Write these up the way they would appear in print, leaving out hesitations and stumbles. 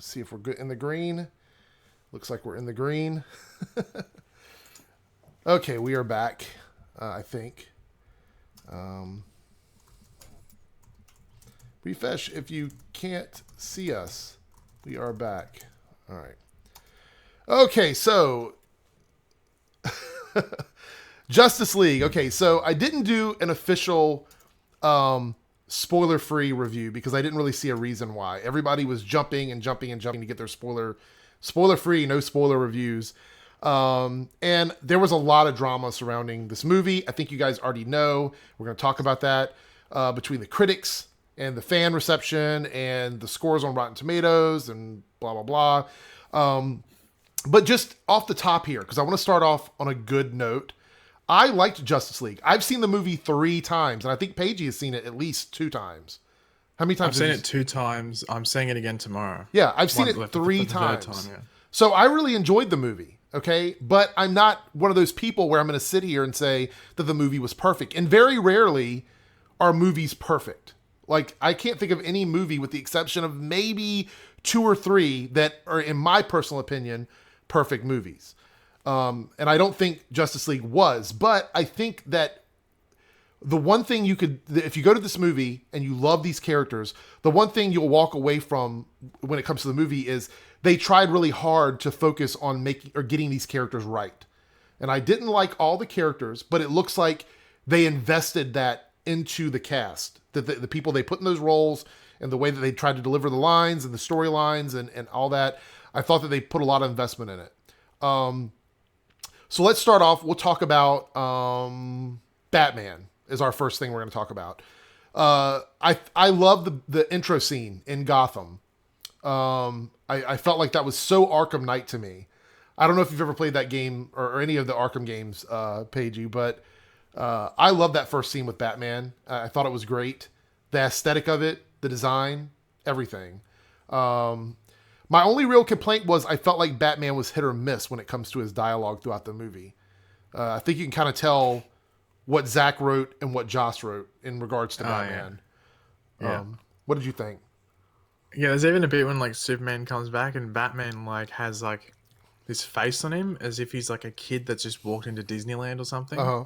Let's see if we're good in the green. Looks like we're in the green. Okay, we are back, I think. Refresh if you can't see us. We are back. All right. Okay, so Justice League. Okay, so I didn't do an official spoiler-free review because I didn't really see a reason why. Everybody was jumping to get their spoiler-free, no spoiler reviews. And there was a lot of drama surrounding this movie. I think you guys already know. We're going to talk about that between the critics and the fan reception and the scores on Rotten Tomatoes and blah, blah, blah. But just off the top here, because I want to start off on a good note, I liked Justice League. I've seen the movie 3 times, and I think Paigey has seen it at least 2 times. How many times? I've seen it 2 times. I'm seeing it again tomorrow. Yeah, I've seen it 3 times. So I really enjoyed the movie, okay? But I'm not one of those people where I'm going to sit here and say that the movie was perfect. And very rarely are movies perfect. Like, I can't think of any movie with the exception of maybe 2 or 3 that are, in my personal opinion, perfect movies. And I don't think Justice League was, but I think that the one thing if you go to this movie and you love these characters, the one thing you'll walk away from when it comes to the movie is they tried really hard to focus on getting these characters right. And I didn't like all the characters, but it looks like they invested that into the cast, the people they put in those roles and the way that they tried to deliver the lines and the storylines and all that. I thought that they put a lot of investment in it. So let's start off. We'll talk about Batman is our first thing we're going to talk about. I love the intro scene in Gotham. I felt like that was so Arkham Knight to me. I don't know if you've ever played that game or any of the Arkham games, Paigey, but I love that first scene with Batman. I thought it was great. The aesthetic of it, the design, everything. My only real complaint was I felt like Batman was hit or miss when it comes to his dialogue throughout the movie. I think you can kind of tell what Zach wrote and what Joss wrote in regards to Batman. Yeah. What did you think? Yeah, there's even a bit when like Superman comes back and Batman like has like this face on him as if he's like a kid that's just walked into Disneyland or something. Uh-huh.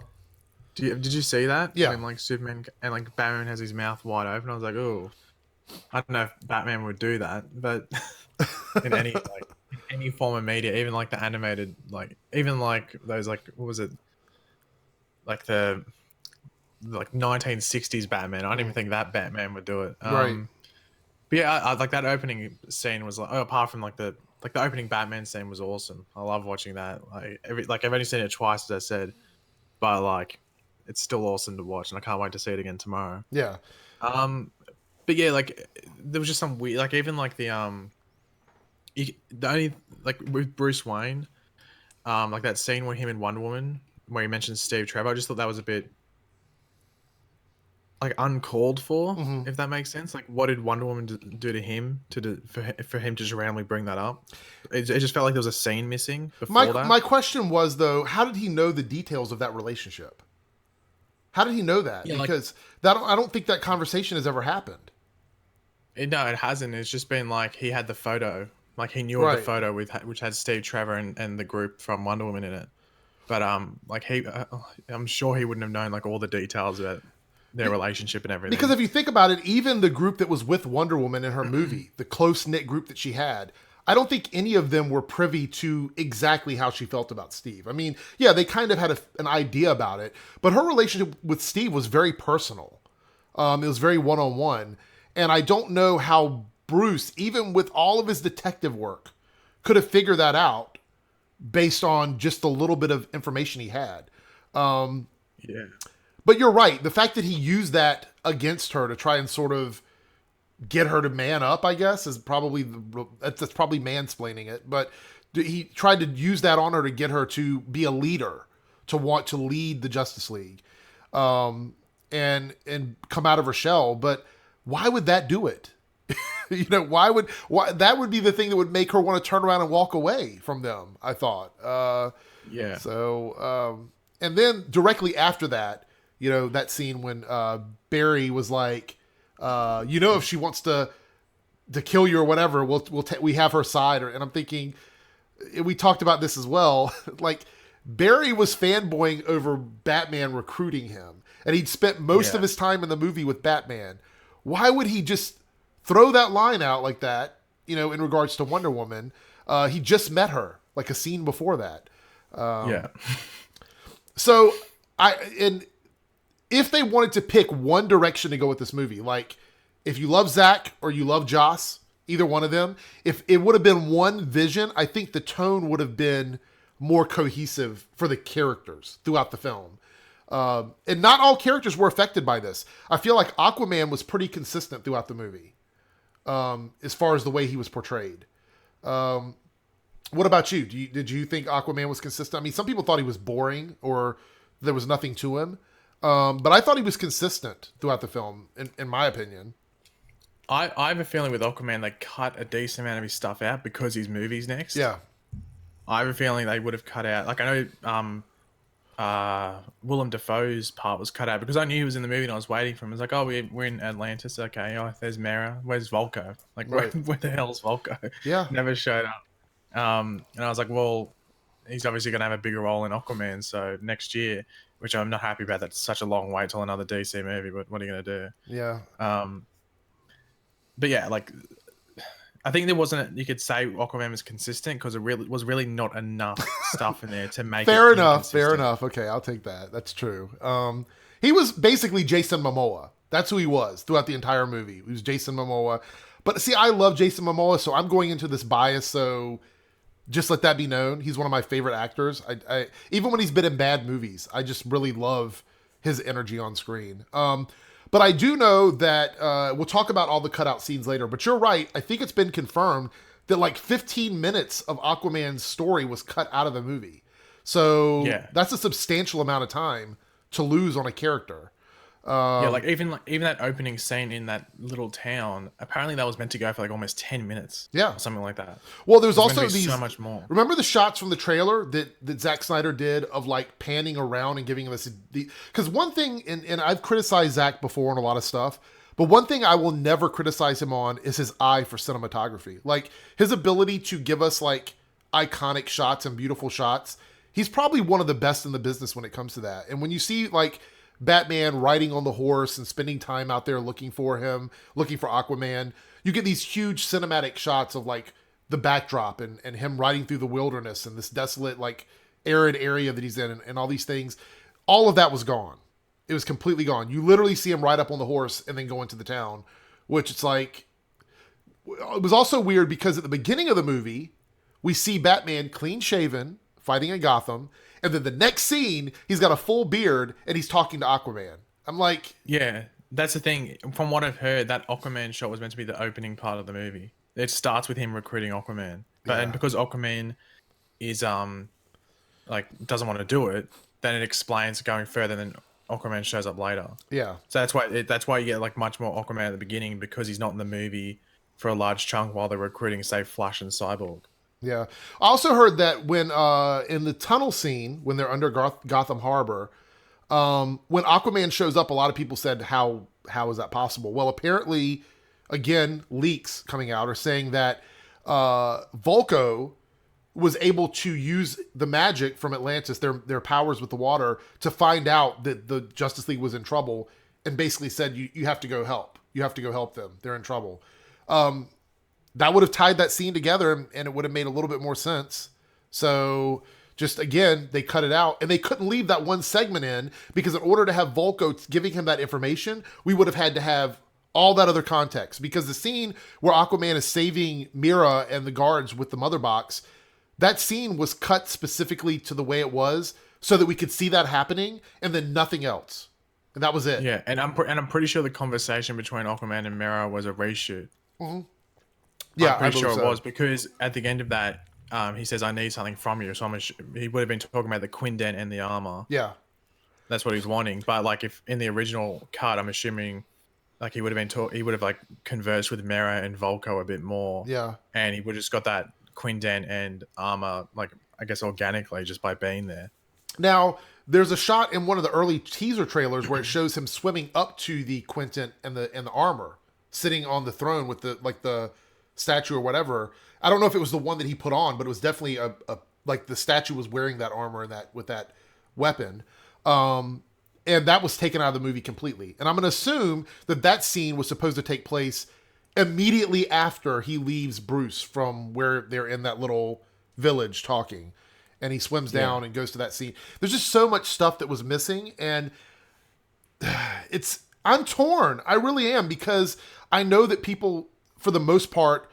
Did you see that? Yeah. When like Superman and like Batman has his mouth wide open, I was like, oh, I don't know if Batman would do that, but in any form of media, even like the animated, like even like those like what was it, like the 1960s Batman. I don't even think that Batman would do it. Right. But yeah, I like that opening scene was like, apart from like the opening Batman scene was awesome. I love watching that. Like I've only seen it twice, as I said, but like it's still awesome to watch, and I can't wait to see it again tomorrow. Yeah. But yeah, like there was just some weird, like even like the only like with Bruce Wayne, like that scene with him and Wonder Woman where he mentions Steve Trevor. I just thought that was a bit like uncalled for, if that makes sense. Like, what did Wonder Woman do to him for him to just randomly bring that up? It just felt like there was a scene missing before that. My question was though, how did he know the details of that relationship? How did he know that? Yeah, because I don't think that conversation has ever happened. No, it hasn't. It's just been like he had the photo, like he knew of the photo which had Steve Trevor and the group from Wonder Woman in it. But like I'm sure he wouldn't have known like all the details about their relationship and everything. Because if you think about it, even the group that was with Wonder Woman in her movie, the close-knit group that she had, I don't think any of them were privy to exactly how she felt about Steve. I mean, yeah, they kind of had an idea about it, but her relationship with Steve was very personal. It was very one-on-one. And I don't know how Bruce, even with all of his detective work, could have figured that out based on just the little bit of information he had. Yeah. But you're right. The fact that he used that against her to try and sort of get her to man up, I guess, is probably that's probably mansplaining it. But he tried to use that on her to get her to be a leader, to want to lead the Justice League, and come out of her shell. But why would that do it? You know, why that would be the thing that would make her want to turn around and walk away from them, I thought. Yeah. So, and then directly after that, you know, that scene when Barry was like, you know, if she wants to to kill you or whatever. We have her side. And I'm thinking, we talked about this as well. Like, Barry was fanboying over Batman recruiting him, and he'd spent most of his time in the movie with Batman. Why would he just throw that line out like that, you know, in regards to Wonder Woman? He just met her, like a scene before that. So, if they wanted to pick one direction to go with this movie, like, if you love Zach or you love Joss, either one of them, if it would have been one vision, I think the tone would have been more cohesive for the characters throughout the film. And not all characters were affected by this. I feel like Aquaman was pretty consistent throughout the movie, as far as the way he was portrayed. What about you? Did you think Aquaman was consistent? I mean, some people thought he was boring or there was nothing to him. But I thought he was consistent throughout the film, in my opinion. I have a feeling with Aquaman, they cut a decent amount of his stuff out because his movie's next. Yeah. I have a feeling they would have cut out, like, I know Willem Dafoe's part was cut out because I knew he was in the movie and I was waiting for him. I was like, oh, we're in Atlantis. Okay, oh, there's Mera. Where's Volko? Like, right. where the hell's Volko? Yeah. Never showed up. And I was like, well, he's obviously going to have a bigger role in Aquaman, so next year, which I'm not happy about. That's such a long wait till another DC movie, but what are you going to do? Yeah. But yeah, like, I think there wasn't, you could say Aquaman was consistent because it really was really not enough stuff in there to make fair it enough. Fair enough. Okay, I'll take that. That's true. He was basically Jason Momoa. That's who he was throughout the entire movie. He was Jason Momoa. But see, I love Jason Momoa, so I'm going into this bias. So just let that be known. He's one of my favorite actors. I even when he's been in bad movies, I just really love his energy on screen. But I do know that we'll talk about all the cutout scenes later. But you're right. I think it's been confirmed that like 15 minutes of Aquaman's story was cut out of the movie. So that's a substantial amount of time to lose on a character. Like even that opening scene in that little town, apparently that was meant to go for like almost 10 minutes. Yeah. Or something like that. Well, there's also these so much more. Remember the shots from the trailer that Zack Snyder did of like panning around and giving us because one thing, and I've criticized Zack before on a lot of stuff, but one thing I will never criticize him on is his eye for cinematography. Like his ability to give us like iconic shots and beautiful shots. He's probably one of the best in the business when it comes to that. And when you see like Batman riding on the horse and spending time out there looking for Aquaman, you get these huge cinematic shots of like the backdrop and him riding through the wilderness and this desolate, like arid area that he's in and all these things. All of that was gone. It was completely gone. You literally see him ride up on the horse and then go into the town, which it's like, it was also weird because at the beginning of the movie, we see Batman clean shaven fighting in Gotham. And then the next scene, he's got a full beard and he's talking to Aquaman. I'm like... Yeah, that's the thing. From what I've heard, that Aquaman shot was meant to be the opening part of the movie. It starts with him recruiting Aquaman. But and because Aquaman is, like, doesn't want to do it, then it explains going further than Aquaman shows up later. Yeah. So that's why you get, like, much more Aquaman at the beginning because he's not in the movie for a large chunk while they're recruiting, say, Flash and Cyborg. Yeah. I also heard that when in the tunnel scene, when they're under Gotham Harbor, when Aquaman shows up, a lot of people said, how is that possible? Well, apparently, again, leaks coming out are saying that Volko was able to use the magic from Atlantis, their powers with the water, to find out that the Justice League was in trouble and basically said, you have to go help. You have to go help them. They're in trouble. That would have tied that scene together and it would have made a little bit more sense. So just again, they cut it out and they couldn't leave that one segment in because in order to have Volko giving him that information, we would have had to have all that other context because the scene where Aquaman is saving Mera and the guards with the mother box, that scene was cut specifically to the way it was so that we could see that happening and then nothing else. And that was it. Yeah. And I'm pretty sure the conversation between Aquaman and Mera was a reshoot. Mm-hmm. Yeah, I'm pretty sure it was because at the end of that, he says, "I need something from you." So he would have been talking about the Quindent and the armor. Yeah, that's what he's wanting. But like, if in the original cut, I'm assuming, like he would have like conversed with Mera and Volko a bit more. Yeah, and he would have just got that Quindent and armor, like I guess organically, just by being there. Now, there's a shot in one of the early teaser trailers where it shows him swimming up to the Quindent and the armor sitting on the throne with the statue or whatever. I don't know if it was the one that he put on, but it was definitely a like the statue was wearing that armor and that with that weapon. And that was taken out of the movie completely. And I'm going to assume that that scene was supposed to take place immediately after he leaves Bruce from where they're in that little village talking. And he swims down and goes to that scene. There's just so much stuff that was missing. And I'm torn. I really am, because I know that people, for the most part,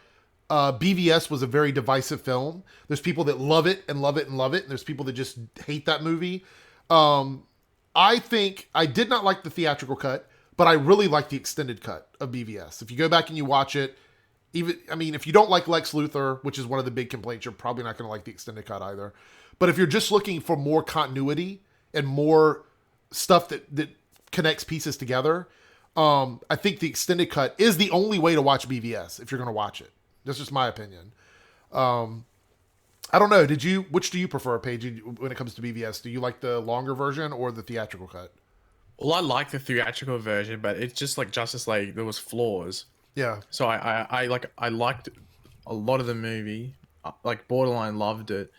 BVS was a very divisive film. There's people that love it and love it and love it. And there's people that just hate that movie. I think I did not like the theatrical cut, but I really like the extended cut of BVS. If you go back and you watch it, if you don't like Lex Luthor, which is one of the big complaints, you're probably not going to like the extended cut either. But if you're just looking for more continuity and more stuff that connects pieces together, I think the extended cut is the only way to watch BVS if you're going to watch it. That's just my opinion. I don't know. Which do you prefer, Paige, when it comes to BVS? Do you like the longer version or the theatrical cut? Well, I like the theatrical version, but it's just like Justice League. There was flaws. Yeah. So I liked a lot of the movie, like borderline loved it,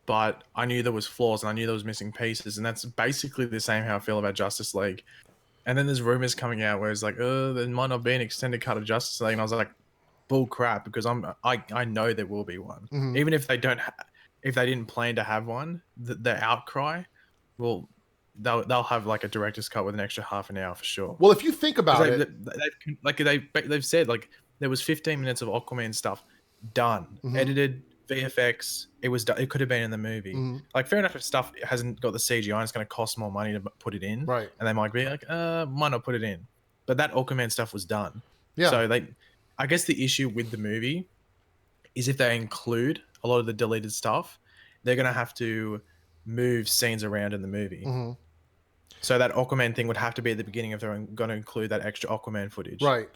but I knew there was flaws and I knew there was missing pieces, and that's basically the same how I feel about Justice League. And then there's rumors coming out where it's like, oh, there might not be an extended cut of Justice League, and I was like, bull crap, because I know there will be one. Mm-hmm. Even if they didn't plan to have one, the outcry will. They'll have like a director's cut with an extra half an hour for sure. Well, if you think about it, they've said like there was 15 minutes of Aquaman stuff done, edited, VFX. It was done. It could have been in the movie. Like fair enough if stuff hasn't got the CGI and it's going to cost more money to put it in, right? And they might be like, might not put it in, but that Aquaman stuff was done. Yeah. So I guess the issue with the movie is if they include a lot of the deleted stuff, they're going to have to move scenes around in the movie. So that Aquaman thing would have to be at the beginning if they're going to include that extra Aquaman footage. Right.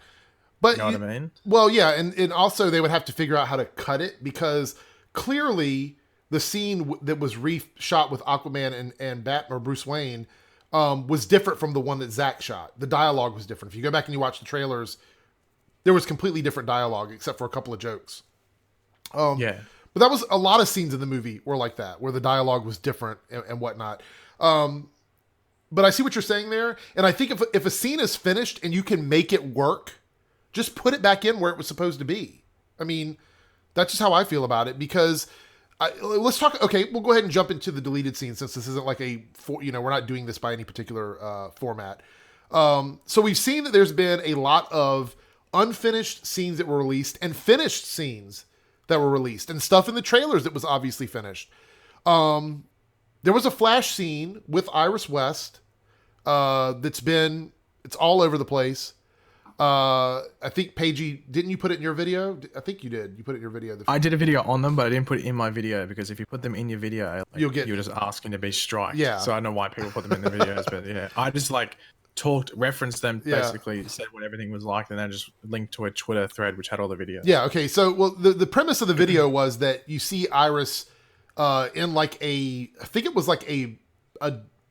But you know what I mean? Well, yeah. And also they would have to figure out how to cut it, because clearly the scene that was shot with Aquaman and Batman or Bruce Wayne was different from the one that Zack shot. The dialogue was different. If you go back and you watch the trailers, there was completely different dialogue except for a couple of jokes. Yeah. But that was a lot of scenes in the movie were like that, where the dialogue was different and whatnot. But I see what you're saying there. And I think if a scene is finished and you can make it work, just put it back in where it was supposed to be. I mean, that's just how I feel about it, because let's talk. Okay, we'll go ahead and jump into the deleted scene, since this isn't like we're not doing this by any particular format. So we've seen that there's been a lot of unfinished scenes that were released and finished scenes that were released, and stuff in the trailers that was obviously finished. There was a Flash scene with Iris West it's all over the place. I think Paige, didn't you put it in your video? I think you did. You put it in your video. I did a video on them, but I didn't put it in my video, because if you put them in your video, you're just asking to be striked. Yeah. So I don't know why people put them in the videos, but yeah, I just referenced them, basically said what everything was like, and then just linked to a Twitter thread which had all the videos. Yeah. Okay. So, well, the premise of the video was that you see Iris in like I think it was like a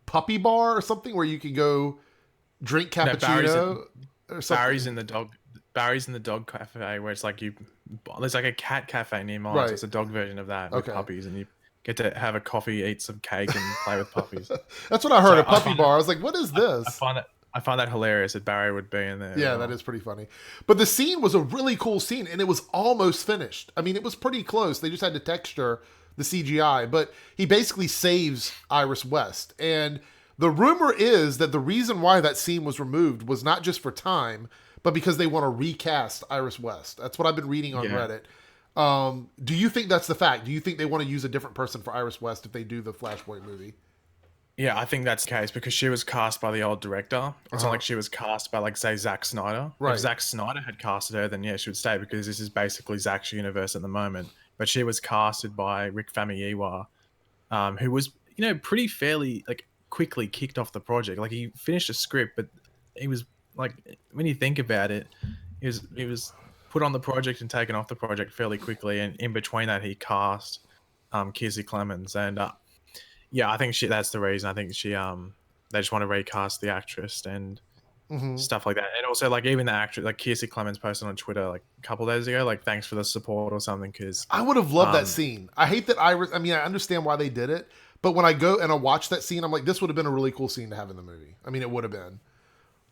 puppy bar or something where you could go drink cappuccino or something. Barry's in the dog cafe, where it's like there's like a cat cafe near mine. Right. So it's a dog version of that with puppies, and you get to have a coffee, eat some cake, and play with puppies. That's what I heard, a puppy bar. I was like, what is this? I find that hilarious that Barry would be in there. Yeah, that is pretty funny. But the scene was a really cool scene, and it was almost finished. I mean, it was pretty close. They just had to texture the CGI, but he basically saves Iris West. And the rumor is that the reason why that scene was removed was not just for time, but because they want to recast Iris West. That's what I've been reading on Reddit. Do you think that's the fact? Do you think they want to use a different person for Iris West if they do the Flashpoint movie? Yeah, I think that's the case, because she was cast by the old director. It's not like she was cast by, like, say, Zack Snyder. Right. If Zack Snyder had casted her, then yeah, she would stay, because this is basically Zack's universe at the moment. But she was casted by Rick Famuyiwa, who was, pretty fairly, like, quickly kicked off the project. Like, he finished a script, but he was, like, when you think about it, he was put on the project and taken off the project fairly quickly. And in between that, he cast Kiersey Clemens. And yeah, I think that's the reason. I think they just want to recast the actress. And stuff like that. And also like even the actress, like Kiersey Clemens posted on Twitter like a couple days ago, like thanks for the support or something. Because I would have loved that scene. I hate that Iris. I mean, I understand why they did it, but when I go and I watch that scene, I'm like, this would have been a really cool scene to have in the movie. I mean, it would have been.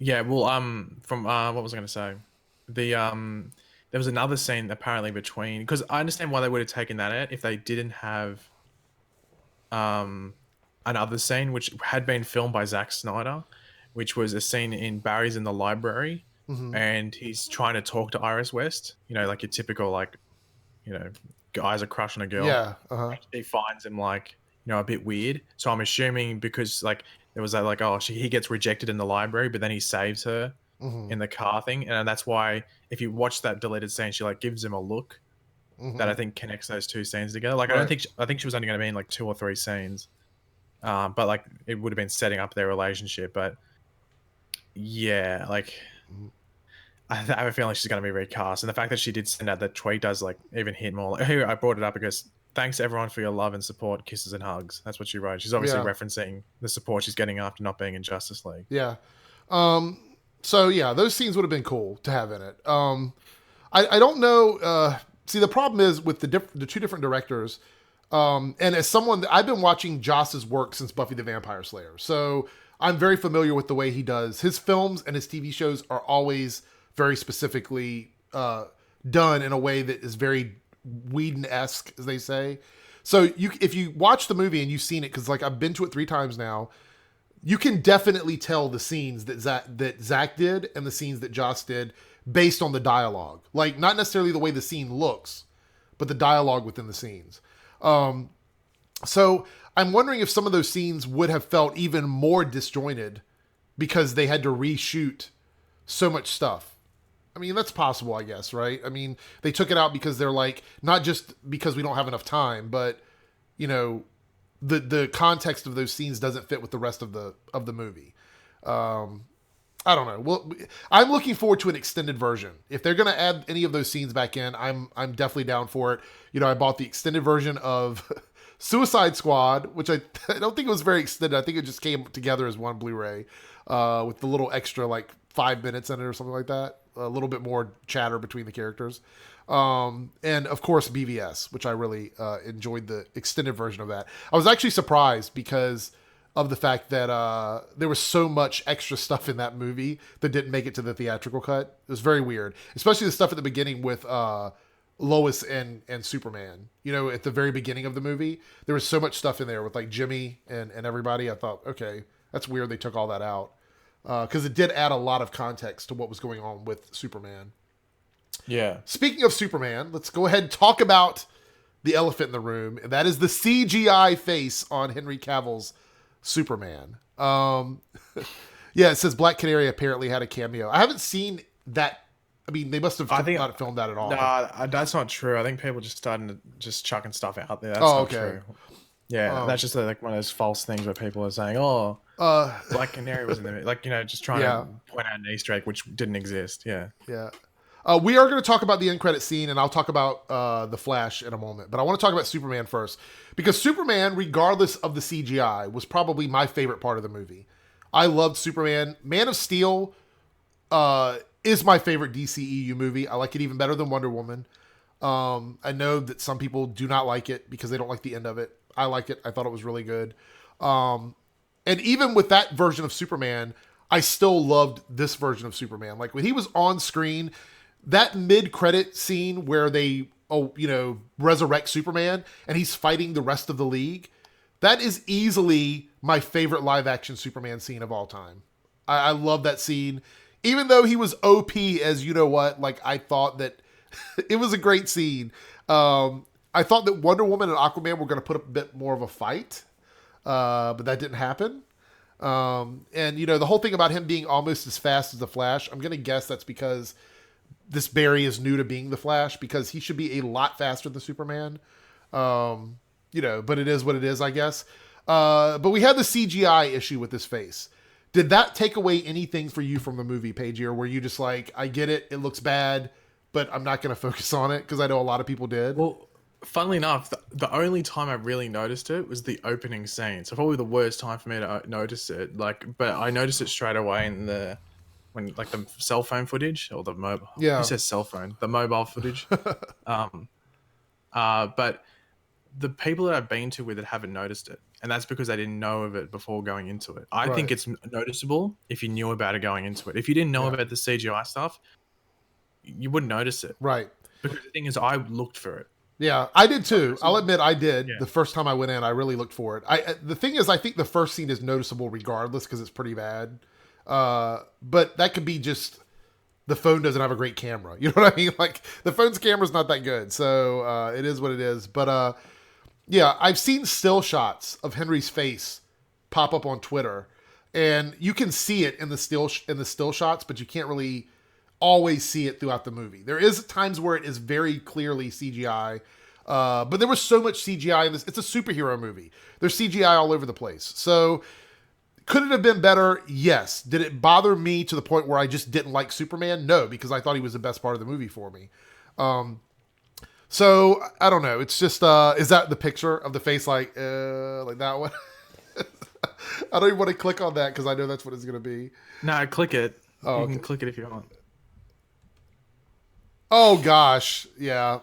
yeah, well, from what was I going to say? The there was another scene apparently between, because I understand why they would have taken that out if they didn't have another scene which had been filmed by Zack Snyder, which was a scene in Barry's in the library, and he's trying to talk to Iris West. You know, like your typical like, you know, guys are crushing a girl. Yeah. He finds him like, you know, a bit weird. So I'm assuming because like there was that like, oh, he gets rejected in the library, but then he saves her in the car thing, and that's why if you watch that deleted scene, she like gives him a look that I think connects those two scenes together. Like I think she was only going to be in like 2 or 3 scenes, but like it would have been setting up their relationship. But yeah, like I have a feeling she's going to be recast, and the fact that she did send out that tweet does like even hit more. Like, hey, I brought it up because thanks everyone for your love and support, kisses and hugs. That's what she wrote. She's obviously referencing the support she's getting after not being in Justice League. Yeah. So yeah, those scenes would have been cool to have in it. I don't know. See, the problem is with the 2 different directors. And as someone, I've been watching Joss's work since Buffy the Vampire Slayer, so I'm very familiar with the way he does his films, and his TV shows are always very specifically done in a way that is very Whedon-esque, as they say. So if you watch the movie and you've seen it, because like I've been to it 3 times now, you can definitely tell the scenes that Zach did and the scenes that Joss did based on the dialogue. Like not necessarily the way the scene looks, but the dialogue within the scenes. So I'm wondering if some of those scenes would have felt even more disjointed because they had to reshoot so much stuff. I mean, that's possible, I guess, right? I mean, they took it out because they're like, not just because we don't have enough time, but you know, the context of those scenes doesn't fit with the rest of the movie. I don't know. Well, I'm looking forward to an extended version. If they're going to add any of those scenes back in, I'm definitely down for it. You know, I bought the extended version of Suicide Squad, which I don't think it was very extended. I think it just came together as one Blu-ray with the little extra like 5 minutes in it or something like that. A little bit more chatter between the characters. And of course BVS, which I really enjoyed the extended version of that. I was actually surprised because of the fact that there was so much extra stuff in that movie that didn't make it to the theatrical cut. It was very weird, especially the stuff at the beginning with Lois and Superman. You know, at the very beginning of the movie, there was so much stuff in there with like Jimmy and everybody. I thought, okay, that's weird they took all that out because it did add a lot of context to what was going on with Superman. Yeah. Speaking of Superman, let's go ahead and talk about the elephant in the room, and that is the CGI face on Henry Cavill's Superman. Yeah, it says Black Canary apparently had a cameo. I haven't seen that. I mean, they must have not filmed that at all. Nah, that's not true. I think people just starting to just chucking stuff out there. That's not true. Yeah, that's just like one of those false things where people are saying, "Oh, Black Canary was in the like," you know, just trying to point out an Easter egg which didn't exist. Yeah. We are going to talk about the end credit scene, and I'll talk about the Flash in a moment. But I want to talk about Superman first, because Superman, regardless of the CGI, was probably my favorite part of the movie. I loved Superman. Man of Steel is my favorite DCEU movie. I like it even better than Wonder Woman. I know that some people do not like it because they don't like the end of it. I like it. I thought it was really good. And even with that version of Superman, I still loved this version of Superman. Like when he was on screen, that mid-credit scene where they, resurrect Superman and he's fighting the rest of the league, that is easily my favorite live-action Superman scene of all time. I love that scene. Even though he was OP as you-know-what, like I thought that it was a great scene. I thought that Wonder Woman and Aquaman were going to put up a bit more of a fight, but that didn't happen. And, the whole thing about him being almost as fast as the Flash, I'm going to guess that's because this Barry is new to being the Flash, because he should be a lot faster than Superman. But it is what it is, I guess. But we had the CGI issue with his face. Did that take away anything for you from the movie, Paige, or were you just like, I get it, it looks bad, but I'm not going to focus on it? Because I know a lot of people did. Well, funnily enough, the only time I really noticed it was the opening scene. So probably the worst time for me to notice it. But I noticed it straight away in the when like the cell phone footage or the mobile. Yeah. Who says cell phone? The mobile footage. But the people that I've been to with it haven't noticed it, and that's because they didn't know of it before going into it. I think it's noticeable if you knew about it going into it. If you didn't know about the CGI stuff, you wouldn't notice it. Right. Because the thing is, I looked for it. Yeah, I did too. I'll admit I did. Yeah. The first time I went in, I really looked for it. The thing is, I think the first scene is noticeable regardless because it's pretty bad. But that could be just the phone doesn't have a great camera. You know what I mean? Like the phone's camera's not that good. So it is what it is. But yeah, I've seen still shots of Henry's face pop up on Twitter, and you can see it in the still shots, but you can't really always see it throughout the movie. There is times where it is very clearly CGI, but there was so much CGI in this. It's a superhero movie. There's CGI all over the place. So could it have been better? Yes. Did it bother me to the point where I just didn't like Superman? No, because I thought he was the best part of the movie for me. So I don't know. It's just, is that the picture of the face like that one? I don't even want to click on that because I know that's what it's going to be. No, click it. You can click it if you want. Oh gosh. Yeah.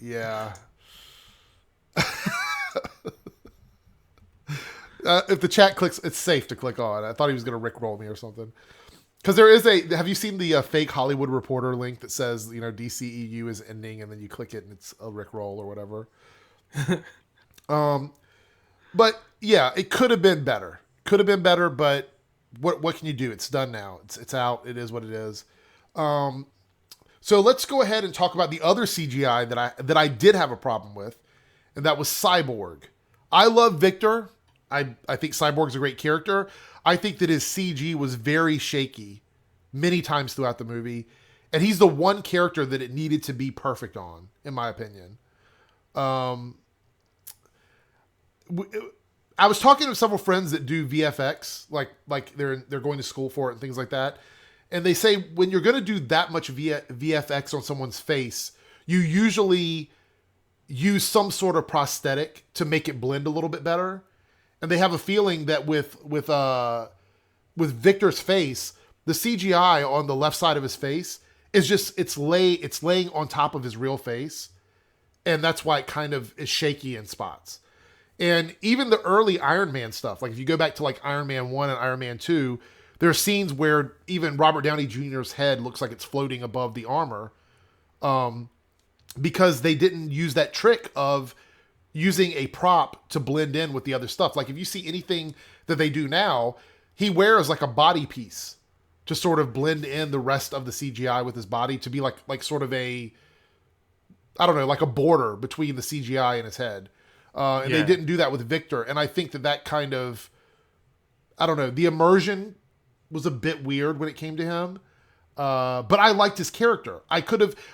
Yeah. If the chat clicks, it's safe to click on. I thought he was going to rickroll me or something. Because there is have you seen the fake Hollywood Reporter link that says, DCEU is ending, and then you click it and it's a rickroll or whatever. But yeah, it could have been better. Could have been better, but what can you do? It's done now. It's out. It is what it is. So let's go ahead and talk about the other CGI that I did have a problem with, and that was Cyborg. I love Victor. I think Cyborg's a great character. I think that his CG was very shaky many times throughout the movie, and he's the one character that it needed to be perfect on, in my opinion. I was talking to several friends that do VFX, like they're going to school for it and things like that. And they say when you're going to do that much VFX on someone's face, you usually use some sort of prosthetic to make it blend a little bit better. And they have a feeling that with Victor's face, the CGI on the left side of his face is just it's laying on top of his real face, and that's why it kind of is shaky in spots. And even the early Iron Man stuff, like if you go back to like Iron Man 1 and Iron Man 2, there are scenes where even Robert Downey Jr.'s head looks like it's floating above the armor, because they didn't use that trick of using a prop to blend in with the other stuff. Like if you see anything that they do now, he wears like a body piece to sort of blend in the rest of the CGI with his body to be like sort of a, I don't know, like a border between the CGI and his head. And they didn't do that with Victor. And I think that kind of, I don't know, the immersion was a bit weird when it came to him. But I liked his character.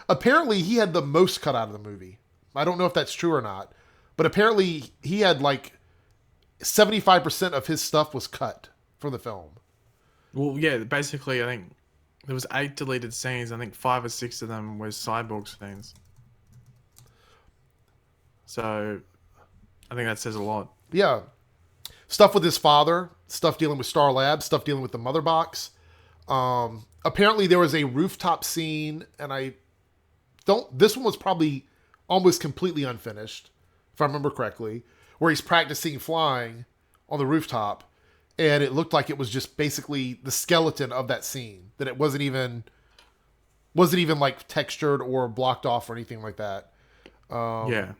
Apparently he had the most cut out of the movie. I don't know if that's true or not, but apparently he had like 75% of his stuff was cut from the film. Well, yeah, basically I think there was 8 deleted scenes. I think 5 or 6 of them were Cyborg scenes. So I think that says a lot. Yeah. Stuff with his father, stuff dealing with Star Labs, stuff dealing with the mother box. Apparently there was a rooftop scene, and this one was probably almost completely unfinished, if I remember correctly, where he's practicing flying on the rooftop, and it looked like it was just basically the skeleton of that scene, that it wasn't even like textured or blocked off or anything like that. Yeah.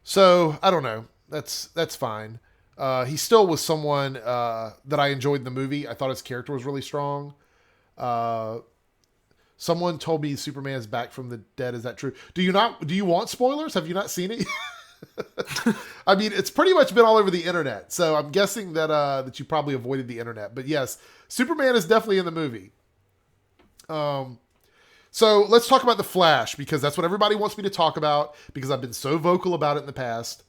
So I don't know. That's fine. He still was someone that I enjoyed in the movie. I thought his character was really strong. Someone told me Superman's back from the dead. Is that true? Do you want spoilers? Have you not seen it? I mean, it's pretty much been all over the internet. So I'm guessing that you probably avoided the internet. But yes, Superman is definitely in the movie. So let's talk about The Flash, because that's what everybody wants me to talk about, because I've been so vocal about it in the past.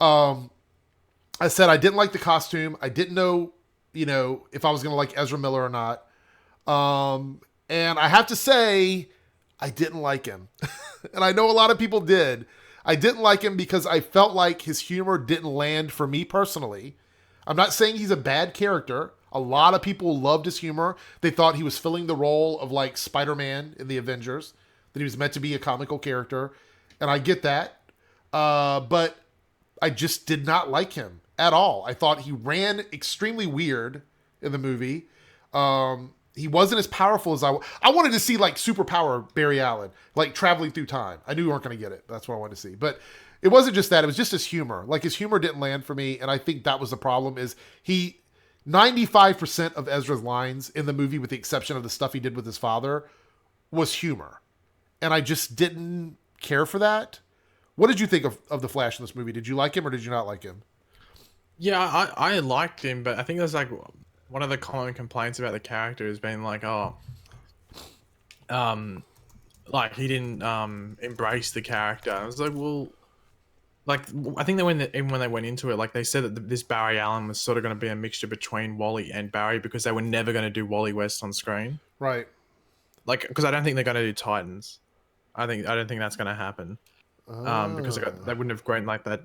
I said I didn't like the costume. I didn't know, if I was going to like Ezra Miller or not. And I have to say, I didn't like him. And I know a lot of people did. I didn't like him because I felt like his humor didn't land for me personally. I'm not saying he's a bad character. A lot of people loved his humor. They thought he was filling the role of like Spider-Man in the Avengers, that he was meant to be a comical character. And I get that. But I just did not like him at all. I thought he ran extremely weird in the movie. He wasn't as powerful as I wanted to see, like superpower Barry Allen, like traveling through time. I knew we weren't going to get it. That's what I wanted to see. But it wasn't just that. It was just his humor. Like his humor didn't land for me. And I think that was the problem is 95% of Ezra's lines in the movie, with the exception of the stuff he did with his father, was humor. And I just didn't care for that. What did you think of the Flash in this movie? Did you like him or did you not like him? Yeah, I liked him, but I think there's like one of the common complaints about the character has been like, like he didn't embrace the character. I was like, well, like I think even when they went into it, like they said that this Barry Allen was sort of going to be a mixture between Wally and Barry because they were never going to do Wally West on screen, right? Like because I don't think they're going to do Titans. I don't think that's going to happen. Because they wouldn't have grown like that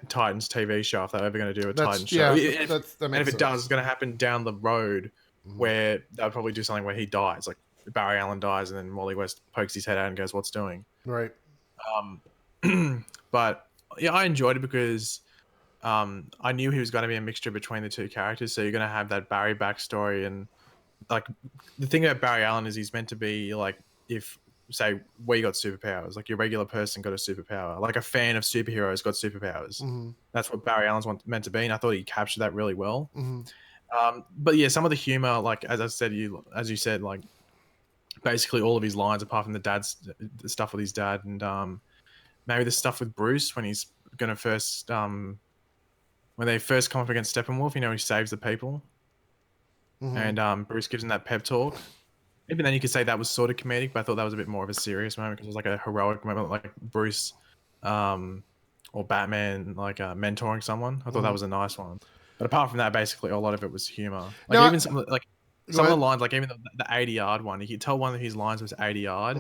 Titans TV show if they were ever going to do a Titans show. Yeah, and if it does, it's going to happen down the road where they'll probably do something where he dies, like Barry Allen dies, and then Wally West pokes his head out and goes, "What's doing?" Right. But yeah, I enjoyed it because I knew he was going to be a mixture between the two characters. So you're going to have that Barry backstory, and like the thing about Barry Allen is he's meant to be like if. Say we got superpowers, like your regular person got a superpower, like a fan of superheroes got superpowers. That's what Barry Allen's meant to be, and I thought he captured that really well. But yeah, some of the humor, like as you said, like basically all of his lines, apart from the stuff with his dad, and maybe the stuff with Bruce when he's gonna first when they first come up against Steppenwolf, he saves the people, and Bruce gives him that pep talk. Even then, you could say that was sort of comedic, but I thought that was a bit more of a serious moment because it was like a heroic moment, like Bruce or Batman, like mentoring someone. I thought that was a nice one. But apart from that, basically a lot of it was humor. Like even some of the lines, like even the 80-yard one, you could tell one of his lines was 80-yard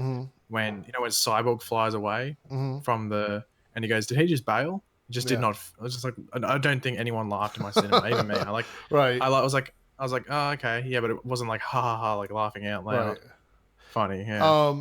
when when Cyborg flies away from and he goes, "Did he just bail?" It just did not. I was just like, I don't think anyone laughed in my cinema, even me. I was like, oh, okay, yeah, but it wasn't like ha ha ha, like laughing out loud. Right. Funny, yeah.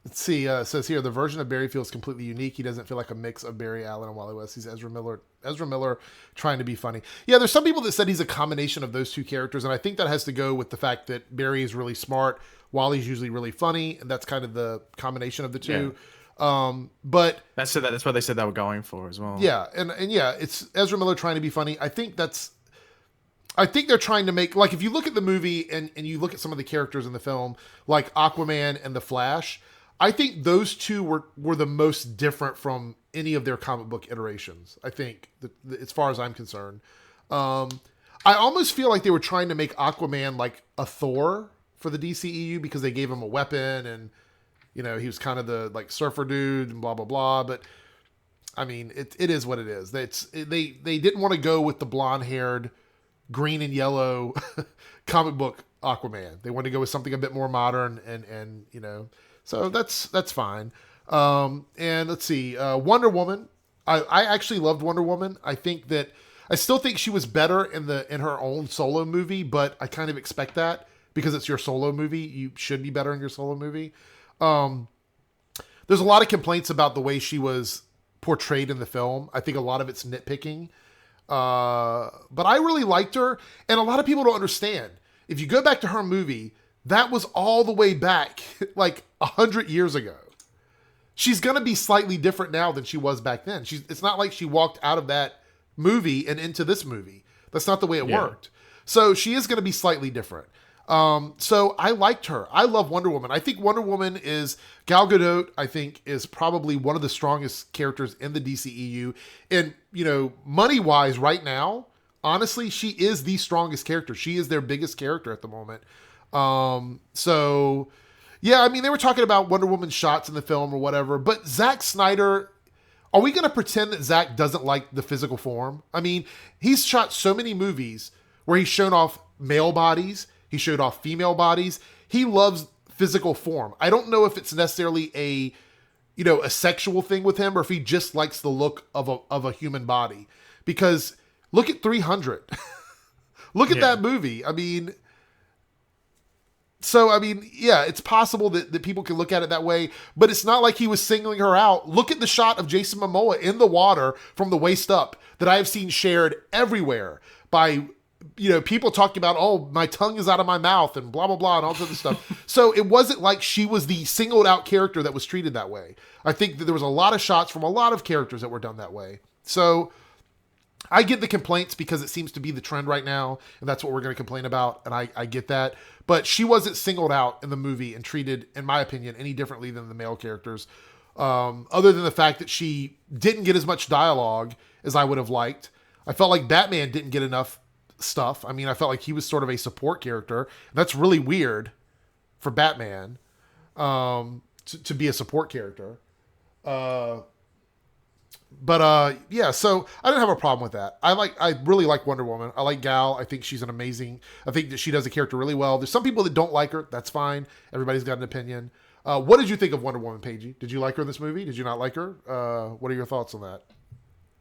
Let's see. It says here the version of Barry feels completely unique. He doesn't feel like a mix of Barry Allen and Wally West. He's Ezra Miller trying to be funny. Yeah, there's some people that said he's a combination of those two characters, and I think that has to go with the fact that Barry is really smart, Wally's usually really funny, and that's kind of the combination of the two. Yeah. But that's what they said they were going for as well. Yeah, and yeah, it's Ezra Miller trying to be funny. I think they're trying to make, like, if you look at the movie and you look at some of the characters in the film, like Aquaman and the Flash, I think those two were the most different from any of their comic book iterations, I think, as far as I'm concerned. I almost feel like they were trying to make Aquaman like a Thor for the DCEU because they gave him a weapon and, he was kind of the, like, surfer dude and blah, blah, blah. But, I mean, it is what it is. They didn't want to go with the blonde-haired, green and yellow comic book Aquaman. They wanted to go with something a bit more modern and so that's fine. And let's see, Wonder Woman. I actually loved Wonder Woman. I still think she was better in her own solo movie, but I kind of expect that because it's your solo movie. You should be better in your solo movie. There's a lot of complaints about the way she was portrayed in the film. I think a lot of it's nitpicking. But I really liked her, and a lot of people don't understand. If you go back to her movie, that was all the way back like 100 years ago. She's gonna be slightly different now than she was back then. It's not like she walked out of that movie and into this movie. That's not the way it worked. So she is gonna be slightly different. So I liked her. I love Wonder Woman. I think Wonder Woman is Gal Gadot, I think, is probably one of the strongest characters in the DCEU. And, money wise right now, honestly, she is the strongest character. She is their biggest character at the moment. So yeah, I mean, they were talking about Wonder Woman's shots in the film or whatever, but Zack Snyder, are we going to pretend that Zack doesn't like the physical form? I mean, he's shot so many movies where he's shown off male bodies. He showed off female bodies. He loves physical form. I don't know if it's necessarily a sexual thing with him or if he just likes the look of a human body. Because look at 300. Look at that movie. I mean, so, I mean, yeah, it's possible that people can look at it that way, but it's not like he was singling her out. Look at the shot of Jason Momoa in the water from the waist up that I have seen shared everywhere by, people talking about, oh, my tongue is out of my mouth and blah, blah, blah, and all this other stuff. So it wasn't like she was the singled out character that was treated that way. I think that there was a lot of shots from a lot of characters that were done that way. So I get the complaints because it seems to be the trend right now, and that's what we're going to complain about, and I get that. But she wasn't singled out in the movie and treated, in my opinion, any differently than the male characters, other than the fact that she didn't get as much dialogue as I would have liked. I felt like Batman didn't get enough stuff. I mean, I felt like he was sort of a support character. That's really weird for Batman to be a support character. But yeah, so I didn't have a problem with that. I really like Wonder Woman. I like Gal. I think she's I think that she does the character really well. There's some people that don't like her. That's fine. Everybody's got an opinion. What did you think of Wonder Woman, Paigey? Did you like her in this movie? Did you not like her? What are your thoughts on that?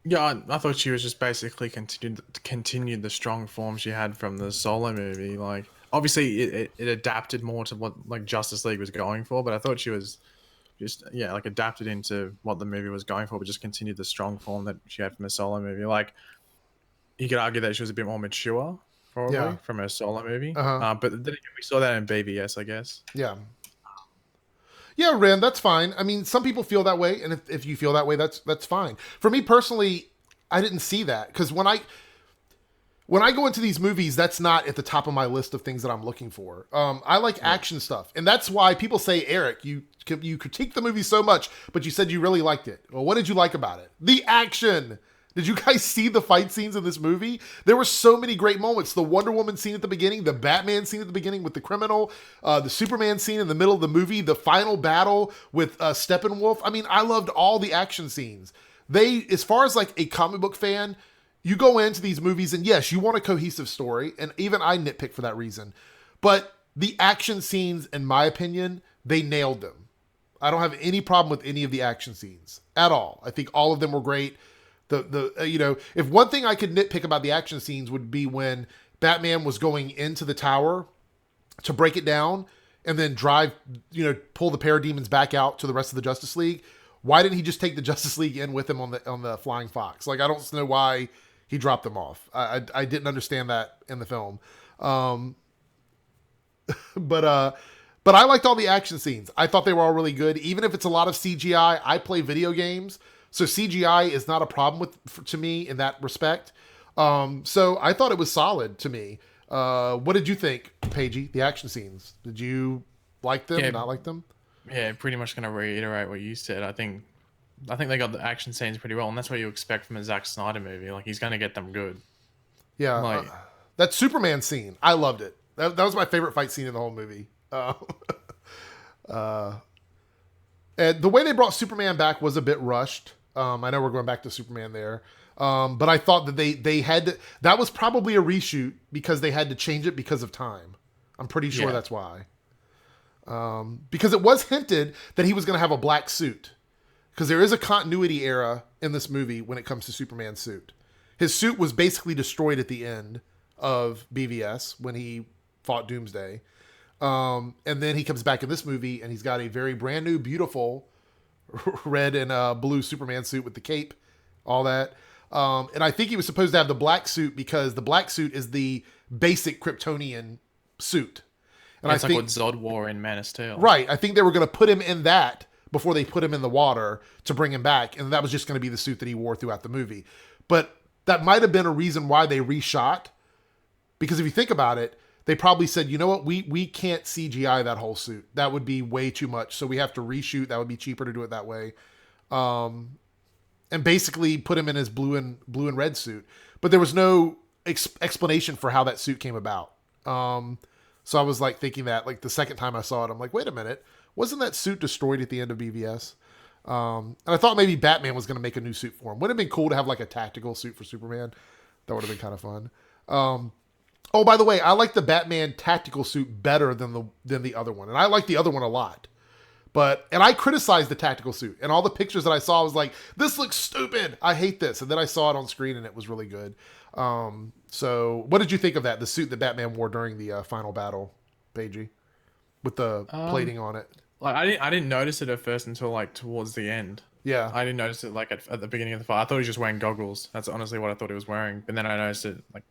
Yeah, I thought she was just basically continued the strong form she had from the solo movie. Like, obviously, it adapted more to what like Justice League was going for, but I thought she was just like adapted into what the movie was going for, but just continued the strong form that she had from the solo movie. Like, you could argue that she was a bit more mature, probably from her solo movie. But then again, we saw that in BVS, I guess. Yeah, Ren, that's fine. I mean, some people feel that way, and if you feel that way, that's fine. For me personally, I didn't see that because when I go into these movies, that's not at the top of my list of things that I'm looking for. I like action stuff, and that's why people say, Eric, you critique the movie so much, but you said you really liked it. Well, what did you like about it? The action. Did you guys see the fight scenes in this movie? There were so many great moments. The Wonder Woman scene at the beginning, the Batman scene at the beginning with the criminal, the Superman scene in the middle of the movie, the final battle with Steppenwolf. I mean, I loved all the action scenes. As far as like a comic book fan, you go into these movies and yes, you want a cohesive story. And even I nitpick for that reason. But the action scenes, in my opinion, they nailed them. I don't have any problem with any of the action scenes at all. I think all of them were great. If one thing I could nitpick about the action scenes would be when Batman was going into the tower to break it down and then pull the parademons back out to the rest of the Justice League. Why didn't he just take the Justice League in with him on the Flying Fox? Like, I don't know why he dropped them off. I didn't understand that in the film. But I liked all the action scenes. I thought they were all really good. Even if it's a lot of CGI, I play video games. So CGI is not a problem to me in that respect. So I thought it was solid to me. What did you think, Paigey, the action scenes? Did you like them, not like them? Yeah, pretty much going to reiterate what you said. I think they got the action scenes pretty well, and that's what you expect from a Zack Snyder movie. Like, he's going to get them good. Yeah, that Superman scene, I loved it. That was my favorite fight scene in the whole movie. And the way they brought Superman back was a bit rushed. I know we're going back to Superman there. But I thought that they had to, that was probably a reshoot because they had to change it because of time. I'm pretty sure that's why. Because it was hinted that he was going to have a black suit. Because there is a continuity era in this movie when it comes to Superman's suit. His suit was basically destroyed at the end of BVS when he fought Doomsday. And then he comes back in this movie and he's got a very brand new, beautiful red and blue Superman suit with the cape, all that. And I think he was supposed to have the black suit because the black suit is the basic Kryptonian suit. And it's like what Zod wore in Man of Steel. Right. I think they were going to put him in that before they put him in the water to bring him back. And that was just going to be the suit that he wore throughout the movie. But that might have been a reason why they reshot. Because if you think about it, they probably said, you know what, we can't CGI that whole suit. That would be way too much. So we have to reshoot. That would be cheaper to do it that way. And basically put him in his blue and red suit. But there was no explanation for how that suit came about. So I was like thinking that like the second time I saw it, I'm like, wait a minute, wasn't that suit destroyed at the end of BVS? And I thought maybe Batman was going to make a new suit for him. Would have been cool to have like a tactical suit for Superman. That would have been kind of fun. Oh, by the way, I like the Batman tactical suit better than the other one. And I like the other one a lot. And I criticized the tactical suit. And all the pictures that I saw, I was like, this looks stupid. I hate this. And then I saw it on screen and it was really good. So, what did you think of that? The suit that Batman wore during the final battle, Paigey, with the Um, plating on it. like I didn't notice it at first until like towards the end. Yeah, I didn't notice it like at the beginning of the fight. I thought he was just wearing goggles. That's honestly what I thought he was wearing. But then I noticed it like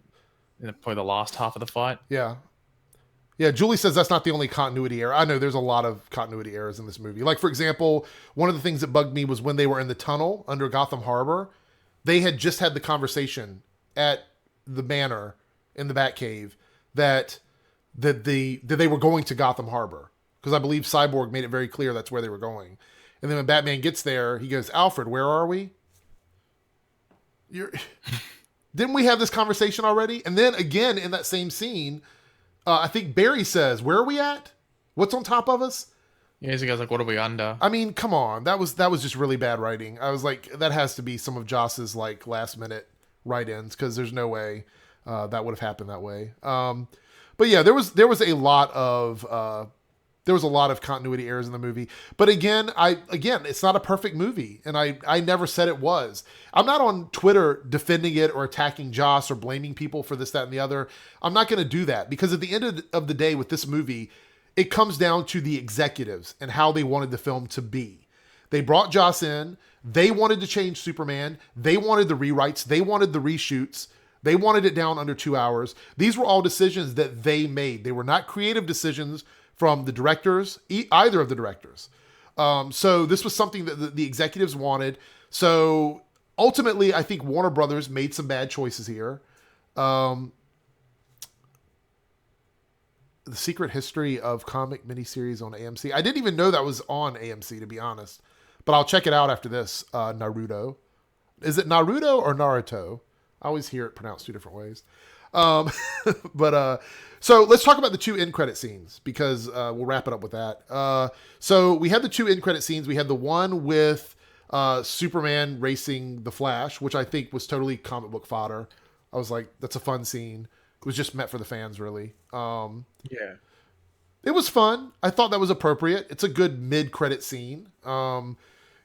in probably the last half of the fight. yeah, yeah. Julie says that's not the only continuity error. I know there's a lot of continuity errors in this movie. Like, for example, one of the things that bugged me was when they were in the tunnel under Gotham Harbor. They had just had the conversation at the manor in the Batcave that that they were going to Gotham Harbor, because I believe Cyborg made it very clear that's where they were going. And then when Batman gets there, he goes, "Alfred, where are we? You're Didn't we have this conversation already?" And then again in that same scene, I think Barry says, "Where are we at? What's on top of us?" Yeah, so he goes like, "What are we under?" I mean, come on, that was just really bad writing. I was like, that has to be some of Joss's like last minute write-ins, because there's no way that would have happened that way. But yeah, there was a lot of continuity errors in the movie. But again, it's not a perfect movie, and I never said it was. I'm not on Twitter defending it or attacking Joss or blaming people for this, that, and the other. I'm not going to do that, because at the end of the day with this movie, it comes down to the executives and how they wanted the film to be. They brought Joss in. They wanted to change Superman. They wanted the rewrites. They wanted the reshoots. They wanted it down under 2 hours. These were all decisions that they made. They were not creative decisions from the directors, either of the directors. So this was something that the executives wanted. So ultimately, I think Warner Brothers made some bad choices here. The Secret History of Comic miniseries on AMC. I didn't even know that was on AMC, to be honest. But I'll check it out after this. Naruto. Is it Naruto or Naruto? I always hear it pronounced two different ways. So let's talk about the two end credit scenes, because we'll wrap it up with that. So we had the two end credit scenes. We had the one with Superman racing the Flash, which I think was totally comic book fodder. I was like, that's a fun scene. It was just meant for the fans, really. Yeah. It was fun. I thought that was appropriate. It's a good mid-credit scene.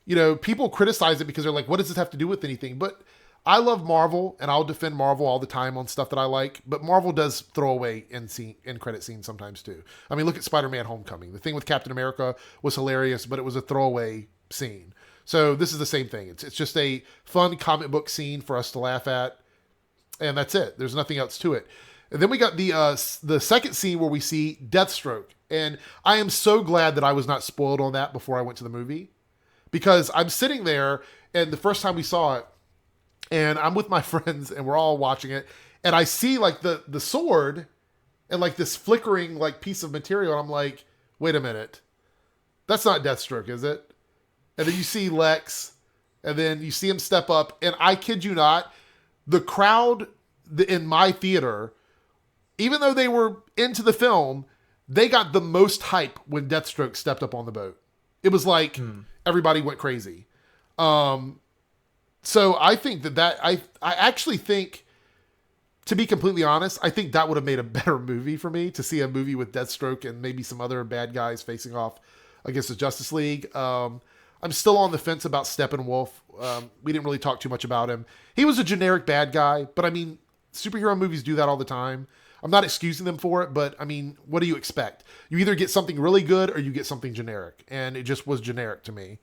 People criticize it because they're like, what does this have to do with anything? But I love Marvel, and I'll defend Marvel all the time on stuff that I like. But Marvel does throw away end credit scenes sometimes too. I mean, look at Spider-Man Homecoming. The thing with Captain America was hilarious, but it was a throwaway scene. So this is the same thing. It's just a fun comic book scene for us to laugh at. And that's it. There's nothing else to it. And then we got the second scene where we see Deathstroke. And I am so glad that I was not spoiled on that before I went to the movie. Because I'm sitting there, and the first time we saw it, and I'm with my friends, and we're all watching it, and I see like the sword and like this flickering like piece of material, and I'm like, wait a minute. That's not Deathstroke, is it? And then you see Lex, and then you see him step up, and I kid you not, the crowd in my theater, even though they were into the film, they got the most hype when Deathstroke stepped up on the boat. It was like everybody went crazy. So I think I actually think, to be completely honest, I think that would have made a better movie for me, to see a movie with Deathstroke and maybe some other bad guys facing off against the Justice League. I'm still on the fence about Steppenwolf. We didn't really talk too much about him. He was a generic bad guy, but I mean, superhero movies do that all the time. I'm not excusing them for it, but I mean, what do you expect? You either get something really good or you get something generic, and it just was generic to me.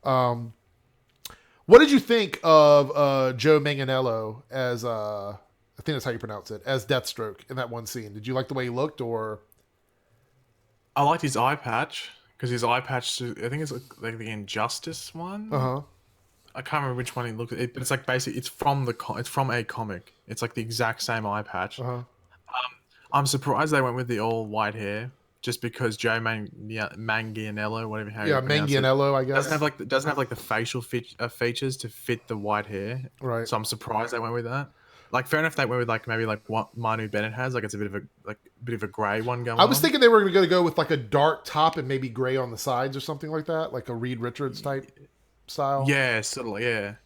What did you think of Joe Manganiello as, I think that's how you pronounce it, as Deathstroke in that one scene? Did you like the way he looked, or? I liked his eye patch, because his eye patch, I think it's like the Injustice one. Uh-huh. I can't remember which one he looked at, but it's like basically it's from a comic. It's like the exact same eye patch. Uh-huh. I'm surprised they went with the all white hair, just because Joe Manganiello, whatever how you pronounce Manganiello, I guess, doesn't have like the facial features to fit the white hair. Right. So I'm surprised they went with that. Like, fair enough, they went with like maybe like what Manu Bennett has, like it's a bit of a grey one going on. I was thinking they were going to go with like a dark top and maybe gray on the sides or something like that, like a Reed Richards type style. Yeah, sort of. Yeah,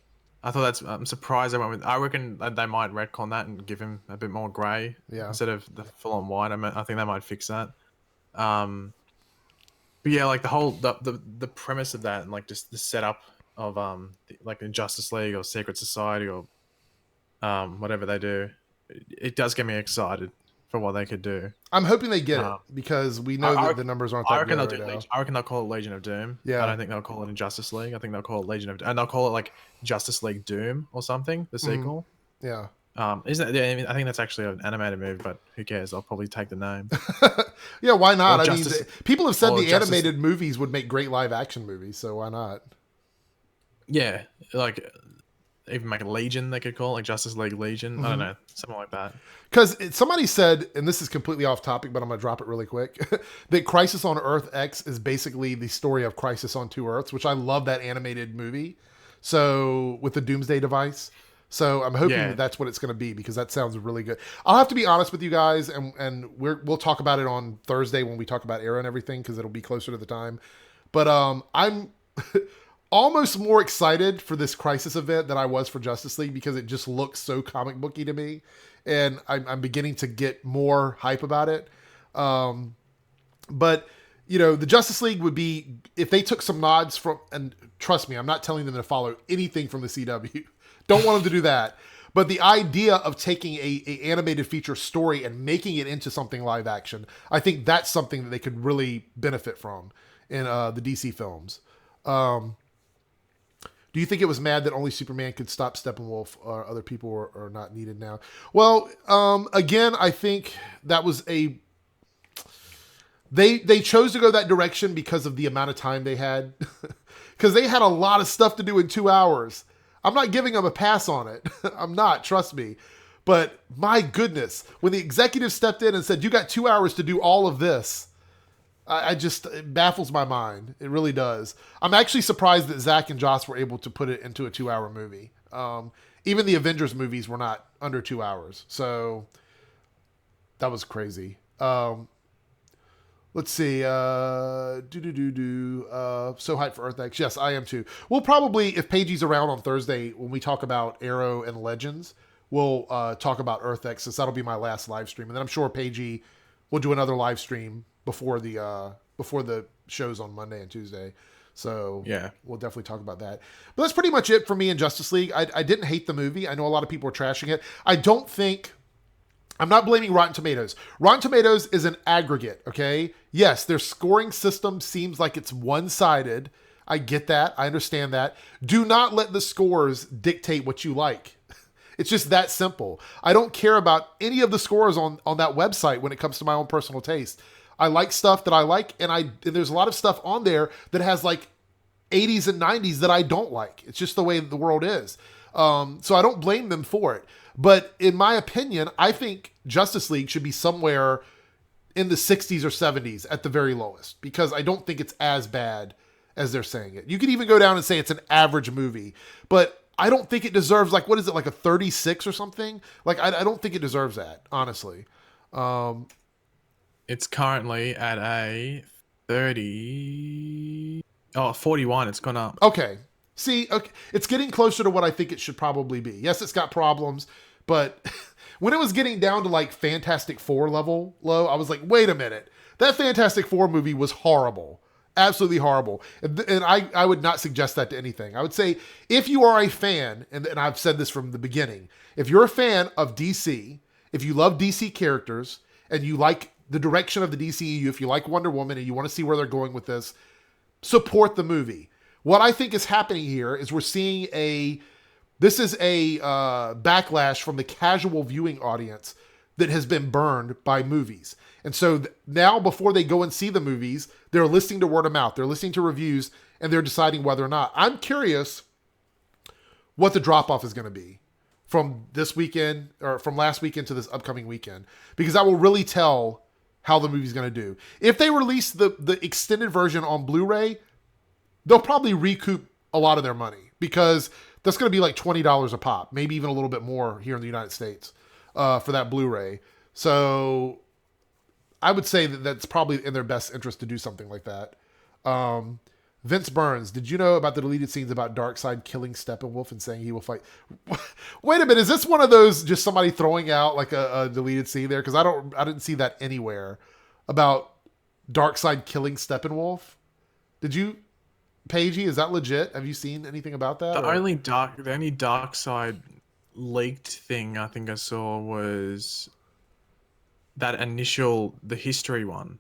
I thought I'm surprised they went with. I reckon that they might retcon that and give him a bit more grey, instead of the full on white. I think they might fix that. But yeah, like the whole the premise of that, and like just the setup of like the Justice League or Secret Society or whatever they do, it does get me excited for what they could do. I'm hoping they get it because we know that the numbers aren't that good right now. I reckon they'll call it Legion of Doom. Yeah. I don't think they'll call it Injustice League. I think they'll call it Legion of Doom. And they'll call it like Justice League Doom or something, the sequel. Yeah. Isn't it? I mean, I think that's actually an animated movie, but who cares? I'll probably take the name. Yeah, why not? I mean, people have said the animated movies would make great live action movies, so why not? Yeah, like even make a Legion, they could call it, like Justice League Legion. I don't know, something like that. Because somebody said, and this is completely off topic, but I'm going to drop it really quick, that Crisis on Earth X is basically the story of Crisis on Two Earths, which I love that animated movie. So, with the Doomsday device. So, I'm hoping that that's what it's going to be, because that sounds really good. I'll have to be honest with you guys, and we'll talk about it on Thursday when we talk about Arrow and everything, because it'll be closer to the time. But I'm almost more excited for this Crisis event than I was for Justice League, because it just looks so comic booky to me. And I'm beginning to get more hype about it. But, you know, the Justice League would be, if they took some nods from, and trust me, I'm not telling them to follow anything from the CW. Don't want them to do that. But the idea of taking a animated feature story and making it into something live action, I think that's something that they could really benefit from in the DC films. Do you think it was mad that only Superman could stop Steppenwolf, or other people are not needed now? Well, again, I think that was they chose to go that direction because of the amount of time they had. Because they had a lot of stuff to do in 2 hours. I'm not giving them a pass on it. I'm not, trust me. But my goodness, when the executive stepped in and said, you got 2 hours to do all of this, it baffles my mind. It really does. I'm actually surprised that Zach and Joss were able to put it into a 2-hour movie. Even the Avengers movies were not under 2 hours. So that was crazy. Let's see. So hyped for Earth X. Yes, I am too. We'll probably, if Pagey's around on Thursday, when we talk about Arrow and Legends, we'll talk about Earth X, since that'll be my last live stream. And then I'm sure Pagey will do another live stream before the shows on Monday and Tuesday. So yeah, we'll definitely talk about that. But that's pretty much it for me in Justice League. I didn't hate the movie. I know a lot of people are trashing it. I'm not blaming Rotten Tomatoes. Rotten Tomatoes is an aggregate, okay? Yes, their scoring system seems like it's one-sided. I get that. I understand that. Do not let the scores dictate what you like. It's just that simple. I don't care about any of the scores on that website when it comes to my own personal taste. I like stuff that I like, and there's a lot of stuff on there that has like 80s and 90s that I don't like. It's just the way the world is. So I don't blame them for it. But in my opinion, I think Justice League should be somewhere in the 60s or 70s at the very lowest, because I don't think it's as bad as they're saying it. You could even go down and say it's an average movie, but I don't think it deserves, like, what is it, like a 36 or something? Like, I don't think it deserves that, honestly. It's currently at a 41. It's gone up. Okay. See, okay, it's getting closer to what I think it should probably be. Yes, it's got problems, but when it was getting down to like Fantastic Four level low, I was like, wait a minute. That Fantastic Four movie was horrible. Absolutely horrible. And I would not suggest that to anything. I would say, if you are a fan, and I've said this from the beginning, if you're a fan of DC, if you love DC characters, and you like the direction of the DCEU, if you like Wonder Woman and you want to see where they're going with this, support the movie. What I think is happening here is we're seeing a backlash from the casual viewing audience that has been burned by movies. And so now, before they go and see the movies, they're listening to word of mouth, they're listening to reviews, and they're deciding whether or not. I'm curious what the drop-off is going to be from this weekend, or from last weekend to this upcoming weekend, because that will really tell how the movie's going to do. If they release the extended version on Blu-ray, they'll probably recoup a lot of their money, because that's going to be like $20 a pop, maybe even a little bit more here in the United States for that Blu-ray. So I would say that that's probably in their best interest to do something like that. Vince Burns, did you know about the deleted scenes about Darkseid killing Steppenwolf and saying he will fight? Wait a minute, is this one of those just somebody throwing out like a deleted scene there? Because I didn't see that anywhere about Darkseid killing Steppenwolf. Did you, Paigey? Is that legit? Have you seen anything about that? The only Darkseid leaked thing I think I saw was that the history one.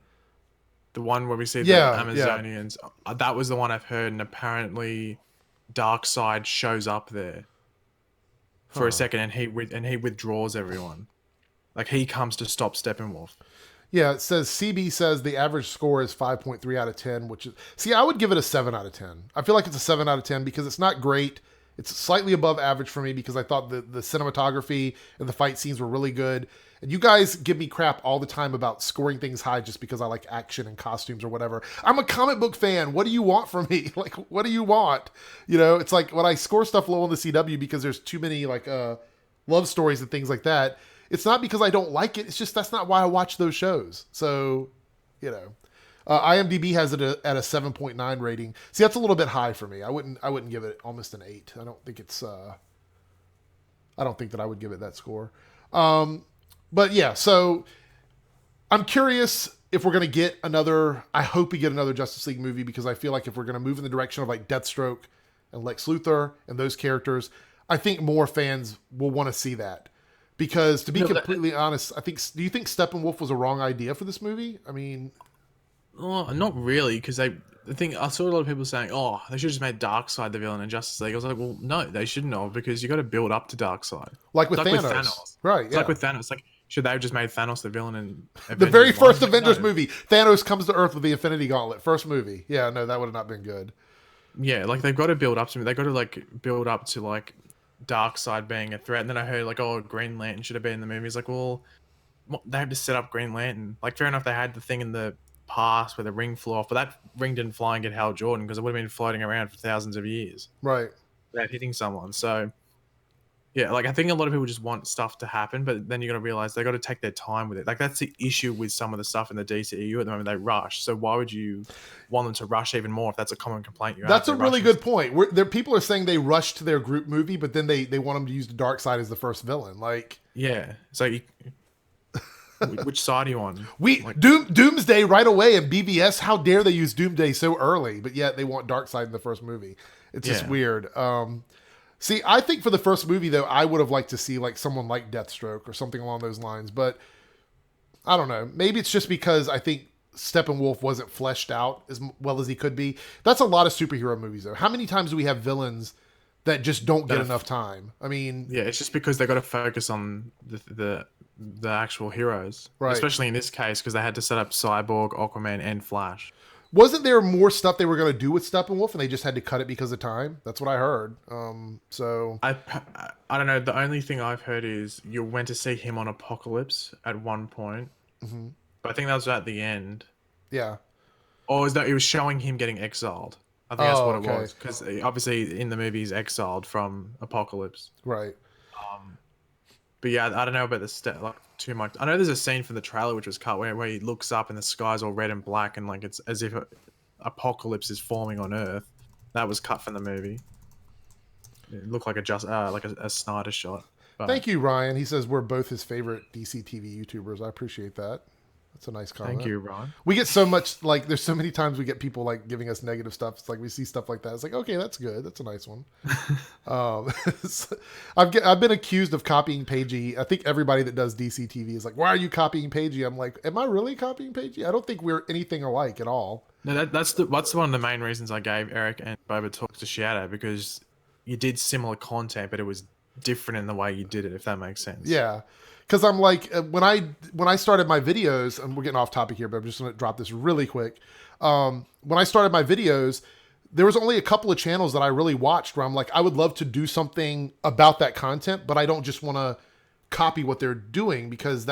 The one where we see the Yeah, yeah. Amazonians. That was the one I've heard, and apparently Darkseid shows up there for a Huh. second, and he withdraws everyone. Like he comes to stop Steppenwolf. Yeah, it says CB says the average score is 5.3 out of 10, which is, see, I would give it a 7 out of 10. I feel like it's a 7 out of 10 because it's not great. It's slightly above average for me because I thought the cinematography and the fight scenes were really good. And you guys give me crap all the time about scoring things high just because I like action and costumes or whatever. I'm a comic book fan. What do you want from me? Like, what do you want? You know, it's like when I score stuff low on the CW because there's too many like love stories and things like that. It's not because I don't like it. It's just that's not why I watch those shows. So, you know, IMDb has it at a 7.9 rating. See, that's a little bit high for me. I wouldn't give it almost an 8. I don't think it's. I don't think that I would give it that score. But yeah, so I'm curious if we're gonna get another. I hope we get another Justice League movie because I feel like if we're gonna move in the direction of like Deathstroke and Lex Luthor and those characters, I think more fans will want to see that. Because to be completely honest, I think. Do you think Steppenwolf was a wrong idea for this movie? I mean, Not really, because I think I saw a lot of people saying, "Oh, they should have just made Darkseid the villain in Justice League." I was like, "Well, no, they shouldn't have, because you got to build up to Darkseid." like with Thanos. Right? It's like with Thanos. Like, should they have just made Thanos the villain in Avengers The very 1? first Avengers movie, Thanos comes to Earth with the Infinity Gauntlet. First movie. Yeah, no, that would have not been good. Yeah, like they've got to build up to. They got to like build up to like Darkseid being a threat. And then I heard like, "Oh, Green Lantern should have been in the movie." It's like, well, they have to set up Green Lantern. Like, fair enough, they had the thing in the past where the ring flew off, but that ring didn't fly and get Hal Jordan because it would have been floating around for thousands of years Right. without hitting someone. So, yeah, like I think a lot of people just want stuff to happen, but then you got to realize they got to take their time with it. Like that's the issue with some of the stuff in the DCEU at the moment. They rush. So why would you want them to rush even more if that's a common complaint you have? That's a really good point. People are saying they rushed to their group movie, but then they want them to use the Darkseid as the first villain. Like, yeah. So which side are you on? Doomsday right away in BVS. How dare they use Doomsday so early? But yet they want Darkseid in the first movie. It's just weird. See, I think for the first movie though, I would have liked to see like someone like Deathstroke or something along those lines. But I don't know. Maybe it's just because I think Steppenwolf wasn't fleshed out as well as he could be. That's a lot of superhero movies though. How many times do we have villains that just don't get enough time? I mean, yeah, it's just because they got to focus on the actual heroes, right? Especially in this case because they had to set up Cyborg, Aquaman, and Flash. Wasn't there more stuff they were going to do with Steppenwolf and they just had to cut it because of time? That's what I heard. So I don't know. The only thing I've heard is you went to see him on Apocalypse at one point, but I think that was at the end. Yeah. Or is that it was showing him getting exiled? I think that's what it was, because obviously in the movie he's exiled from Apocalypse. Right. But yeah, I don't know about like too much. I know there's a scene from the trailer which was cut where he looks up and the sky's all red and black and like it's as if apocalypse is forming on Earth. That was cut from the movie. It looked like a Snyder shot. But thank you, Ryan. He says we're both his favorite DC TV YouTubers. I appreciate that. That's a nice comment. Thank you, Ryan. We get so much, like, there's so many times we get people, like, giving us negative stuff. It's like, we see stuff like that. It's like, okay, that's good. That's a nice one. I've been accused of copying Pagey. I think everybody that does DC TV is like, why are you copying Pagey? I'm like, am I really copying Pagey? I don't think we're anything alike at all. No, that's one of the main reasons I gave Eric and Boba Talk to Shadow, because you did similar content, but it was different in the way you did it, if that makes sense. Yeah. Because I'm like, when I started my videos, and we're getting off topic here, but I'm just going to drop this really quick. When I started my videos, there was only a couple of channels that I really watched where I'm like, I would love to do something about that content, but I don't just want to copy what they're doing, because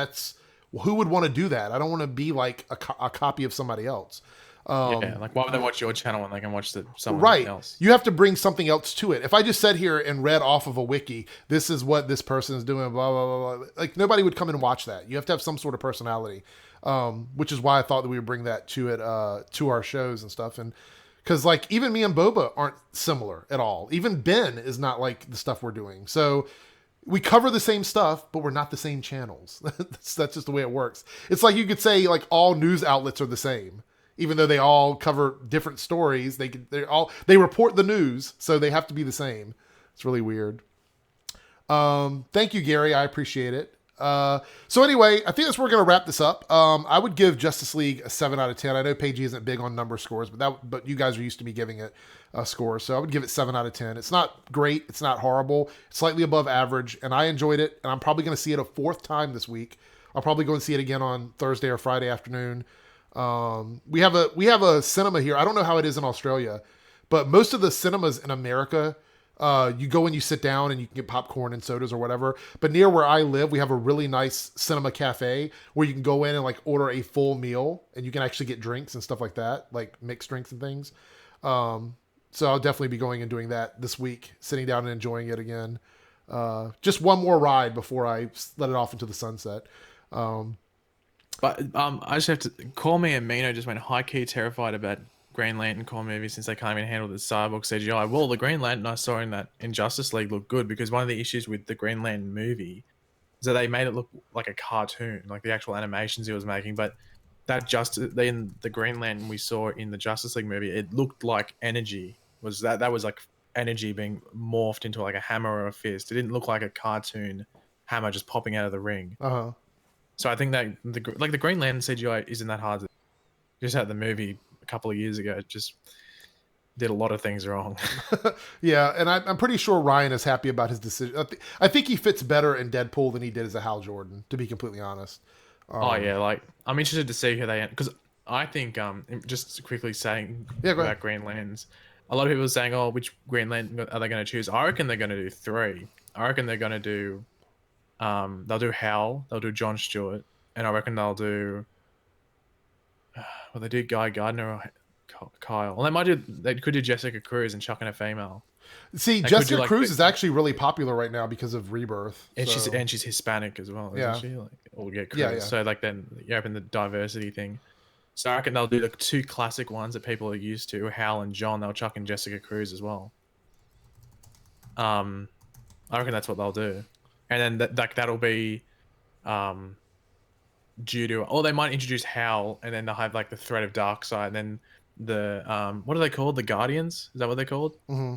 who would want to do that? I don't want to be like a copy of somebody else. Yeah, like why would they watch your channel when they can watch someone else? You have to bring something else to it. If I just sat here and read off of a wiki, this is what this person is doing, blah, blah, blah, blah, like nobody would come in and watch that. You have to have some sort of personality, which is why I thought that we would bring that to it, to our shows and stuff. And because like even me and Boba aren't similar at all. Even Ben is not like the stuff we're doing. So we cover the same stuff, but we're not the same channels. That's just the way it works. It's like you could say like all news outlets are the same. Even though they all cover different stories, they report the news, so they have to be the same. It's really weird. Thank you, Gary. I appreciate it. So anyway, I think that's where we're going to wrap this up. I would give Justice League a 7 out of 10. I know Paige isn't big on number scores, but you guys are used to me giving it a score. So I would give it 7 out of 10. It's not great. It's not horrible. It's slightly above average, and I enjoyed it. And I'm probably going to see it a 4th time this week. I'll probably go and see it again on Thursday or Friday afternoon. We have a cinema here. I don't know how it is in Australia, but most of the cinemas in America, you go and you sit down and you can get popcorn and sodas or whatever. But near where I live, we have a really nice cinema cafe where you can go in and like order a full meal and you can actually get drinks and stuff like that, like mixed drinks and things. So I'll definitely be going and doing that this week, sitting down and enjoying it again. Just one more ride before I let it off into the sunset. But I just have to call me and Mino just went high key terrified about Green Lantern core movie since they can't even handle the Cyborg CGI. Well, the Green Lantern I saw in Justice League looked good because one of the issues with the Green Lantern movie is that they made it look like a cartoon, like the actual animations he was making. But in the Green Lantern we saw in the Justice League movie, it looked like energy. That was like energy being morphed into like a hammer or a fist. It didn't look like a cartoon hammer just popping out of the ring. So I think that the Green Lantern CGI isn't that hard. Just had the movie a couple of years ago, it just did a lot of things wrong. Yeah, and I'm pretty sure Ryan is happy about his decision. I think he fits better in Deadpool than he did as a Hal Jordan, to be completely honest. Oh yeah, like I'm interested to see who they because I think just quickly saying about Green Lanterns, a lot of people are saying, oh, which Green Lantern are they going to choose? I reckon they're going to do 3. I reckon they're going to do they'll do Hal, they'll do John Stewart, and I reckon they'll do they do Guy Gardner or Kyle. Well, they could do Jessica Cruz and chuck in a female. See, Jessica Cruz is actually really popular right now because of Rebirth. And she's Hispanic as well, isn't she? Cruz. So like then you open the diversity thing. So I reckon they'll do the 2 classic ones that people are used to, Hal and John. They'll chuck in Jessica Cruz as well. I reckon that's what they'll do. And then that'll be due to, or they might introduce Hal and then they'll have like the threat of Darkseid and then the what are they called? The Guardians? Is that what they're called? Mm-hmm.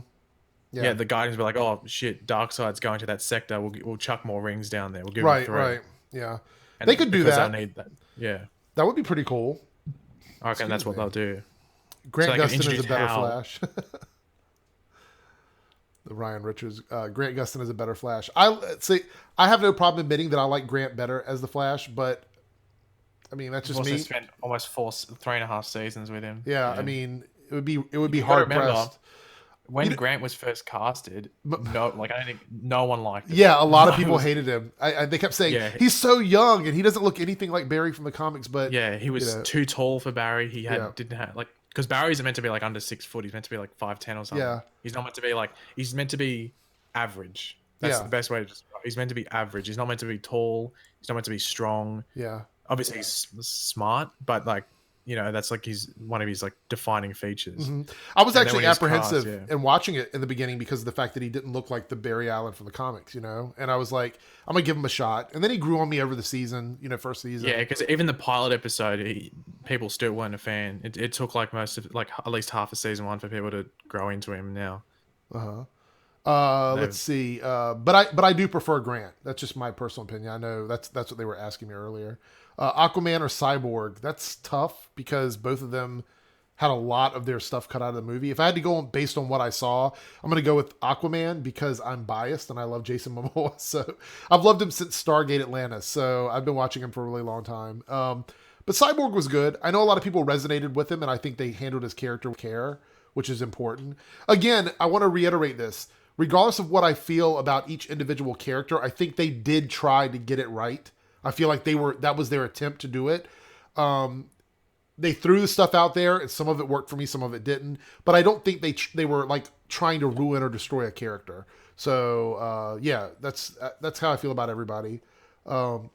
Yeah, the Guardians will be like, oh shit, Darkseid's going to that sector. We'll chuck more rings down there. We'll give them 3. Right. Yeah, and they could do that. They'll need that. Yeah, that would be pretty cool. I reckon that's what they'll do. Grant Gustin is a better Flash. The Ryan Richards. Grant Gustin is a better Flash. I have no problem admitting that I like Grant better as the Flash, but I mean that's just me. Spent almost 3.5 seasons with him. Yeah, I mean it would be hard pressed. When Grant was first casted, I don't think no one liked him. Yeah, a lot of people hated him. They kept saying he's so young and he doesn't look anything like Barry from the comics. But yeah, he was too tall for Barry. He didn't have like because Barry's meant to be like under 6 foot. He's meant to be like 5'10" or something. Yeah, he's not meant to be like he's meant to be average. That's the best way to describe. He's meant to be average. He's not meant to be tall. He's not meant to be strong. Yeah, obviously he's smart, but like. That's like one of his like defining features. Mm-hmm. I was actually apprehensive in watching it in the beginning because of the fact that he didn't look like the Barry Allen from the comics, and I was like, I'm gonna give him a shot. And then he grew on me over the season, first season. Yeah, because even the pilot episode, people still weren't a fan. It took like at least half of season 1 for people to grow into him now. Let's see. But I do prefer Grant. That's just my personal opinion. I know that's what they were asking me earlier. Aquaman or Cyborg? That's tough because both of them had a lot of their stuff cut out of the movie. If I had to go based on what I saw, I'm going to go with Aquaman because I'm biased and I love Jason Momoa. So I've loved him since Stargate Atlantis. So I've been watching him for a really long time. But Cyborg was good. I know a lot of people resonated with him and I think they handled his character with care, which is important. Again, I want to reiterate this. Regardless of what I feel about each individual character, I think they did try to get it right. I feel like that was their attempt to do it. They threw the stuff out there, and some of it worked for me, some of it didn't. But I don't think they were like trying to ruin or destroy a character. So that's how I feel about everybody. Look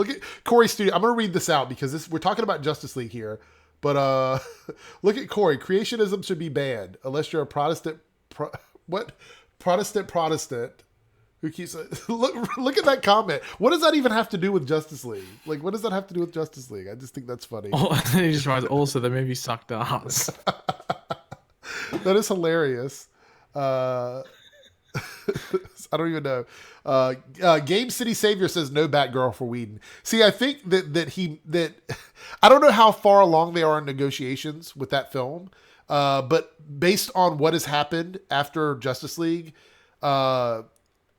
at Corey Studio. I'm gonna read this out because we're talking about Justice League here. But look at Corey. Creationism should be banned unless you're a Protestant. Protestant. Who keeps look at that comment. What does that even have to do with Justice League? Like, what does that have to do with Justice League? I just think that's funny. He just writes, also, the movie sucked ass. That is hilarious. I don't even know. Game City Savior says no Batgirl for Whedon. See, I think that I don't know how far along they are in negotiations with that film, but based on what has happened after Justice League, I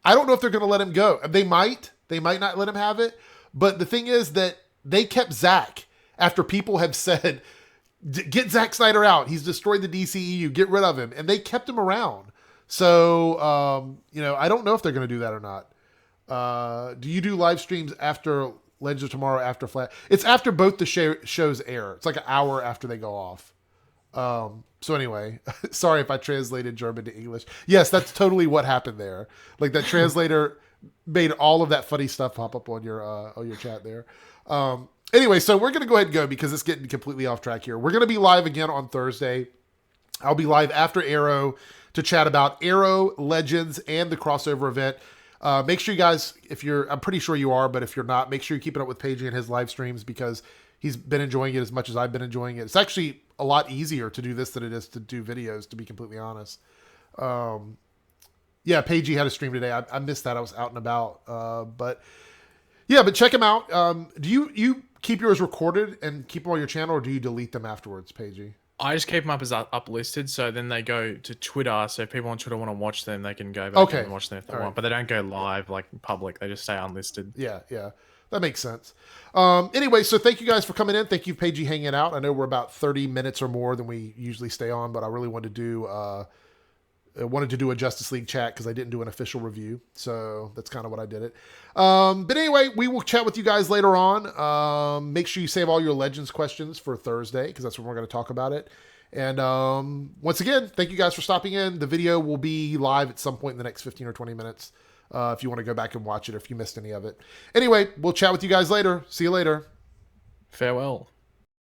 don't know if they're going to let him go. They might not let him have it. But the thing is that they kept Zack after people have said, get Zack Snyder out. He's destroyed the DCEU. Get rid of him. And they kept him around. So, I don't know if they're going to do that or not. Do you do live streams after Legends of Tomorrow, after Flash? It's after both the shows air. It's like an hour after they go off. So anyway, sorry if I translated German to English. Yes, that's totally what happened there. Like that translator made all of that funny stuff pop up on your chat there. Anyway, so we're going to go ahead and go because it's getting completely off track here. We're going to be live again on Thursday. I'll be live after Arrow to chat about Arrow, Legends, and the crossover event. Make sure you guys, I'm pretty sure you are, but if you're not, make sure you keep it up with Pagey and his live streams because he's been enjoying it as much as I've been enjoying it. It's actually a lot easier to do this than it is to do videos, to be completely honest. Yeah, Pagey had a stream today. I missed that. I was out and about. But check him out. Do you keep yours recorded and keep them on your channel, or do you delete them afterwards, Pagey? I just keep them up as uplisted, so then they go to Twitter. So if people on Twitter want to watch them, they can go back and watch them if they want. But they don't go live like in public. They just stay unlisted. Yeah. That makes sense. Anyway, so thank you guys for coming in. Thank you, Pagey, hanging out. I know we're about 30 minutes or more than we usually stay on, but I really wanted to do a Justice League chat because I didn't do an official review. So that's kind of what I did it. But anyway, we will chat with you guys later on. Make sure you save all your Legends questions for Thursday because that's when we're going to talk about it. And once again, thank you guys for stopping in. The video will be live at some point in the next 15 or 20 minutes if you want to go back and watch it or if you missed any of it. Anyway, we'll chat with you guys later. See you later. Farewell.